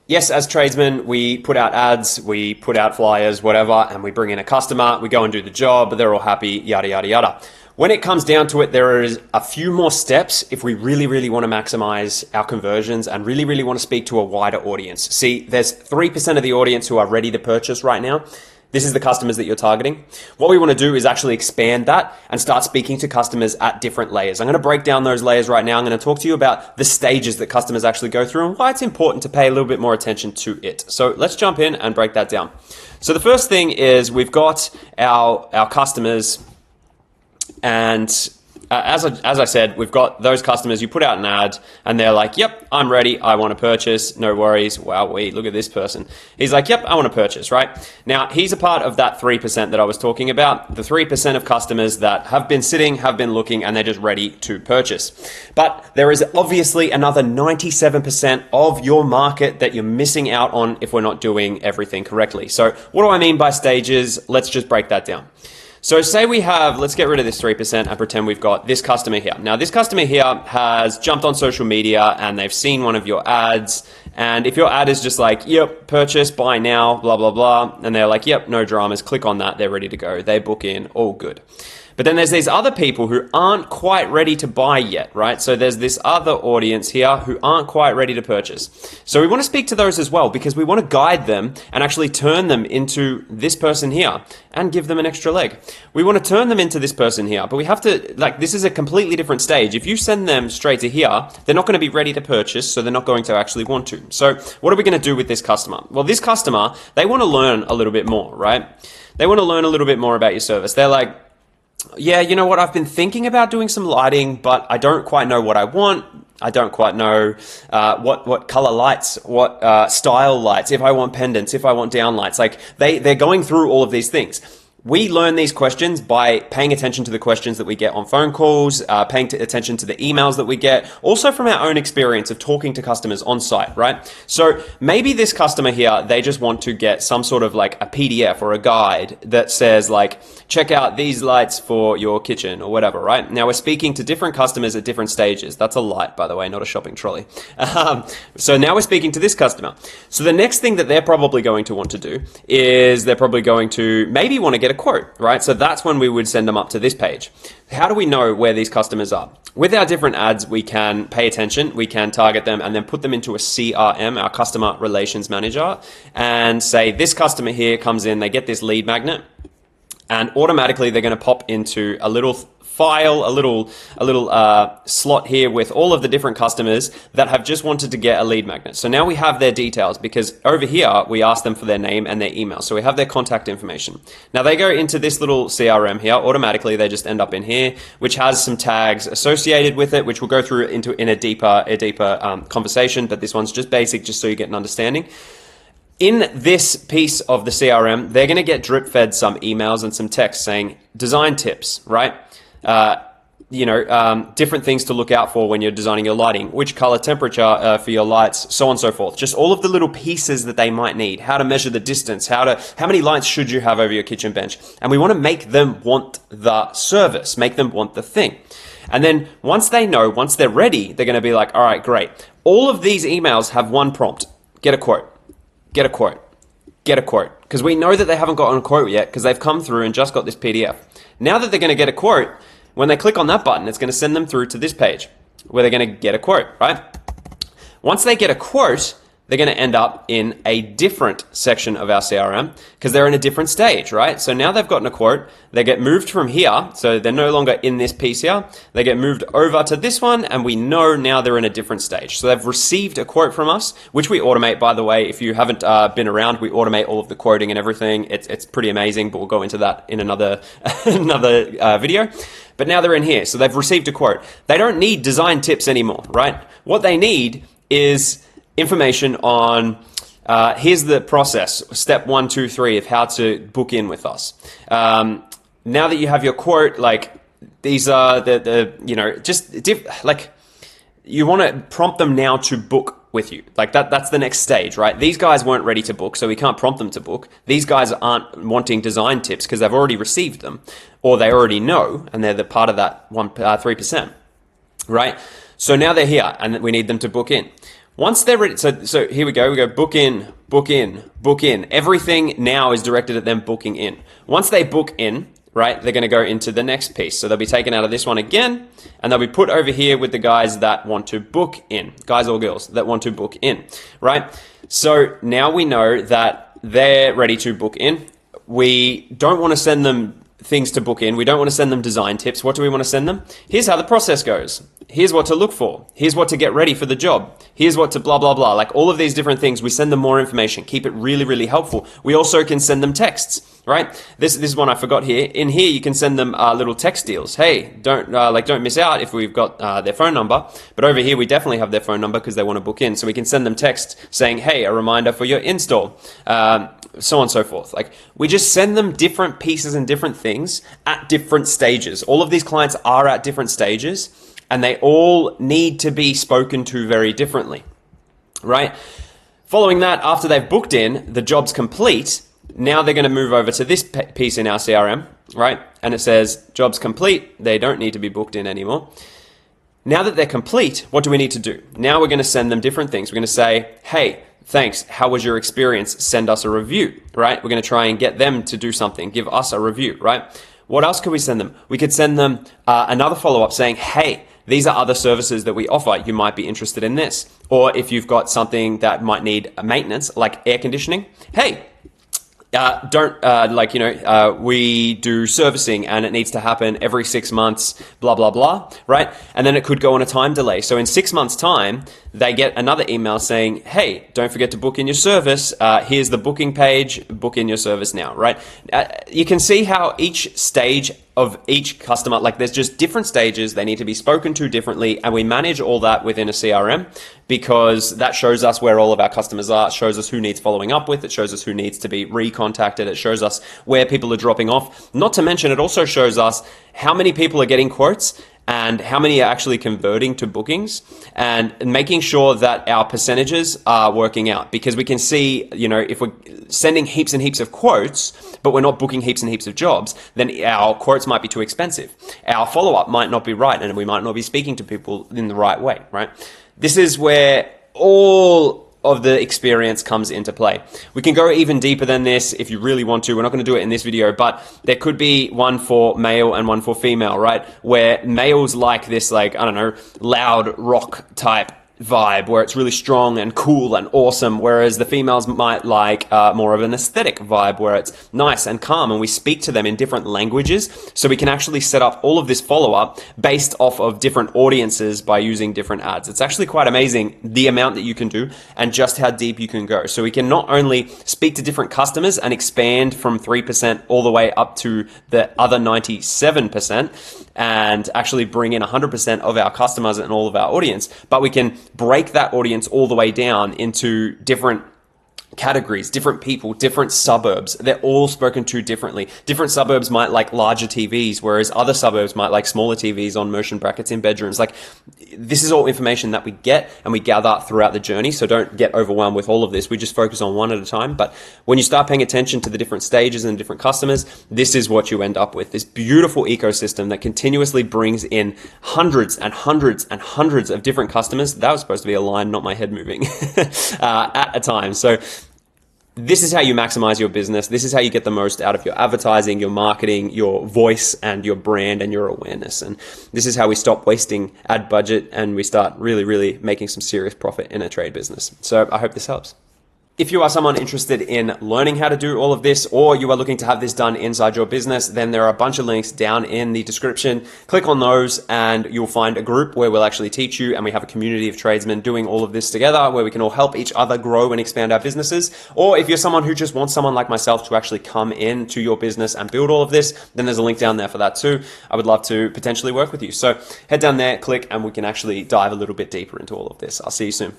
yes, as tradesmen, we put out ads, we put out flyers, whatever, and we bring in a customer, we go and do the job, they're all happy, yada, yada, yada. When it comes down to it, there is a few more steps if we really, really want to maximize our conversions and really, really want to speak to a wider audience. See, there's 3% of the audience who are ready to purchase right now. This is the customers that you're targeting. What we want to do is actually expand that and start speaking to customers at different layers. I'm going to break down those layers right now. I'm going to talk to you about the stages that customers actually go through and why it's important to pay a little bit more attention to it. So let's jump in and break that down. So the first thing is we've got our customers, and as I said, we've got those customers. You put out an ad and they're like, yep, I'm ready. I want to purchase. No worries. Wow, look at this person. He's like, yep, I want to purchase, right? Now, he's a part of that 3% that I was talking about, the 3% of customers that have been sitting, have been looking, and they're just ready to purchase. But there is obviously another 97% of your market that you're missing out on if we're not doing everything correctly. So what do I mean by stages? Let's just break that down. So say we have, let's get rid of this 3% and pretend we've got this customer here. Now this customer here has jumped on social media and they've seen one of your ads. And if your ad is just like, yep, purchase, buy now, blah, blah, blah. And they're like, yep, no dramas, click on that. They're ready to go. They book in, all good. But then there's these other people who aren't quite ready to buy yet, right? So there's this other audience here who aren't quite ready to purchase. So we want to speak to those as well because we want to guide them and actually turn them into this person here and give them an extra leg. We want to turn them into this person here, but we have to, this is a completely different stage. If you send them straight to here, they're not going to be ready to purchase, so they're not going to actually want to. So what are we going to do with this customer? Well, this customer, they want to learn a little bit more, right? They want to learn a little bit more about your service. They're like, yeah, you know what? I've been thinking about doing some lighting, but I don't quite know what I want. I don't quite know what color lights, what style lights, if I want pendants, if I want down lights. They're going through all of these things. We learn these questions by paying attention to the questions that we get on phone calls, paying attention to the emails that we get, also from our own experience of talking to customers on site, right? So maybe this customer here, they just want to get some sort of like a PDF or a guide that says like, check out these lights for your kitchen or whatever, right? Now we're speaking to different customers at different stages. That's a light, by the way, not a shopping trolley. So now we're speaking to this customer. So the next thing that they're probably going to want to do is they're probably going to maybe want to get a quote, right? So that's when we would send them up to this page. How do we know where these customers are? With our different ads, we can pay attention, we can target them and then put them into a CRM, our customer relations manager, and say this customer here comes in, they get this lead magnet, and automatically they're going to pop into a little file, a little slot here with all of the different customers that have just wanted to get a lead magnet. So now we have their details because over here we ask them for their name and their email. So we have their contact information. Now they go into this little CRM here. Automatically they just end up in here, which has some tags associated with it, which we'll go through in a deeper conversation. But this one's just basic, just so you get an understanding. In this piece of the CRM, they're going to get drip fed some emails and some text saying design tips, right? Different things to look out for when you're designing your lighting, which color temperature for your lights, so on and so forth. Just all of the little pieces that they might need, how to measure the distance, how many lights should you have over your kitchen bench. And we want to make them want the service, make them want the thing. And then once they know, once they're ready, they're going to be like, all right, great. All of these emails have one prompt: get a quote, get a quote, get a quote. Because we know that they haven't gotten a quote yet because they've come through and just got this PDF. Now that they're going to get a quote, when they click on that button, it's going to send them through to this page where they're going to get a quote, right? Once they get a quote, they're going to end up in a different section of our CRM because they're in a different stage, right? So now they've gotten a quote, they get moved from here, so they're no longer in this piece here, they get moved over to this one, and we know now they're in a different stage. So they've received a quote from us, which we automate, by the way. If you haven't been around, we automate all of the quoting and everything. It's pretty amazing, but we'll go into that in another video. But now they're in here, so they've received a quote. They don't need design tips anymore, right? What they need is information on here's the process, step 1, 2, 3 of how to book in with us. Now that you have your quote, these are you want to prompt them now to book with you. That's the next stage, right? These guys weren't ready to book, so we can't prompt them to book. These guys aren't wanting design tips because they've already received them, or they already know, and they're the part of that 3%, right? So now they're here, and we need them to book in. Once they're ready, so here we go book in, book in, book in. Everything now is directed at them booking in. Once they book in, right, they're going to go into the next piece. So they'll be taken out of this one again, and they'll be put over here with the guys that want to book in, guys or girls that want to book in, right? So now we know that they're ready to book in. We don't want to send them things to book in. We don't want to send them design tips. What do we want to send them? Here's how the process goes. Here's what to look for. Here's what to get ready for the job. Here's what to blah, blah, blah. Like all of these different things, we send them more information. Keep it really, really helpful. We also can send them texts, right? This is one I forgot here. In here, you can send them little text deals. Hey, don't miss out if we've got their phone number. But over here, we definitely have their phone number because they want to book in. So we can send them text saying, hey, a reminder for your install. So on and so forth. Like we just send them different pieces and different things at different stages. All of these clients are at different stages, and they all need to be spoken to very differently, right? Following that, after they've booked in, the job's complete. Now they're going to move over to this piece in our CRM, right? And it says job's complete. They don't need to be booked in anymore. Now that they're complete, what do we need to do? Now we're going to send them different things. We're going to say, hey, thanks. How was your experience? Send us a review, right? We're going to try and get them to do something. Give us a review, right? What else could we send them? We could send them another follow-up saying, hey, these are other services that we offer. You might be interested in this. Or if you've got something that might need maintenance, like air conditioning, hey, we do servicing and it needs to happen every 6 months, blah, blah, blah, right? And then it could go on a time delay. So in 6 months' time, they get another email saying, hey, don't forget to book in your service. Here's the booking page. Book in your service now, right? You can see how each stage of each customer, like there's just different stages. They need to be spoken to differently. And we manage all that within a CRM because that shows us where all of our customers are. It shows us who needs following up with. It shows us who needs to be recontacted. It shows us where people are dropping off. Not to mention, it also shows us how many people are getting quotes and how many are actually converting to bookings, and making sure that our percentages are working out, because we can see, if we're sending heaps and heaps of quotes, but we're not booking heaps and heaps of jobs, then our quotes might be too expensive. Our follow-up might not be right, and we might not be speaking to people in the right way, right? This is where all of the experience comes into play. We can go even deeper than this if you really want to. We're not going to do it in this video, but there could be one for male and one for female, right? Where males like this, loud rock type vibe where it's really strong and cool and awesome, whereas the females might like more of an aesthetic vibe where it's nice and calm, and we speak to them in different languages, so we can actually set up all of this follow-up based off of different audiences by using different ads. It's actually quite amazing the amount that you can do and just how deep you can go. So we can not only speak to different customers and expand from 3% all the way up to the other 97% and actually bring in 100% of our customers and all of our audience, but we can break that audience all the way down into different categories, different people, different suburbs. They're all spoken to differently. Different suburbs might like larger TVs, whereas other suburbs might like smaller TVs on motion brackets in bedrooms. Like, this is all information that we get and we gather throughout the journey. So don't get overwhelmed with all of this. We just focus on one at a time. But when you start paying attention to the different stages and different customers, this is what you end up with. This beautiful ecosystem that continuously brings in hundreds and hundreds and hundreds of different customers. That was supposed to be a line, not my head moving, at a time. So this is how you maximize your business. This is how you get the most out of your advertising, your marketing, your voice, and your brand and your awareness. And this is how we stop wasting ad budget and we start really, really making some serious profit in a trade business. So I hope this helps. If you are someone interested in learning how to do all of this, or you are looking to have this done inside your business, then there are a bunch of links down in the description. Click on those and you'll find a group where we'll actually teach you, and we have a community of tradesmen doing all of this together where we can all help each other grow and expand our businesses. Or if you're someone who just wants someone like myself to actually come into your business and build all of this, then there's a link down there for that too. I would love to potentially work with you. So head down there, click, and we can actually dive a little bit deeper into all of this. I'll see you soon.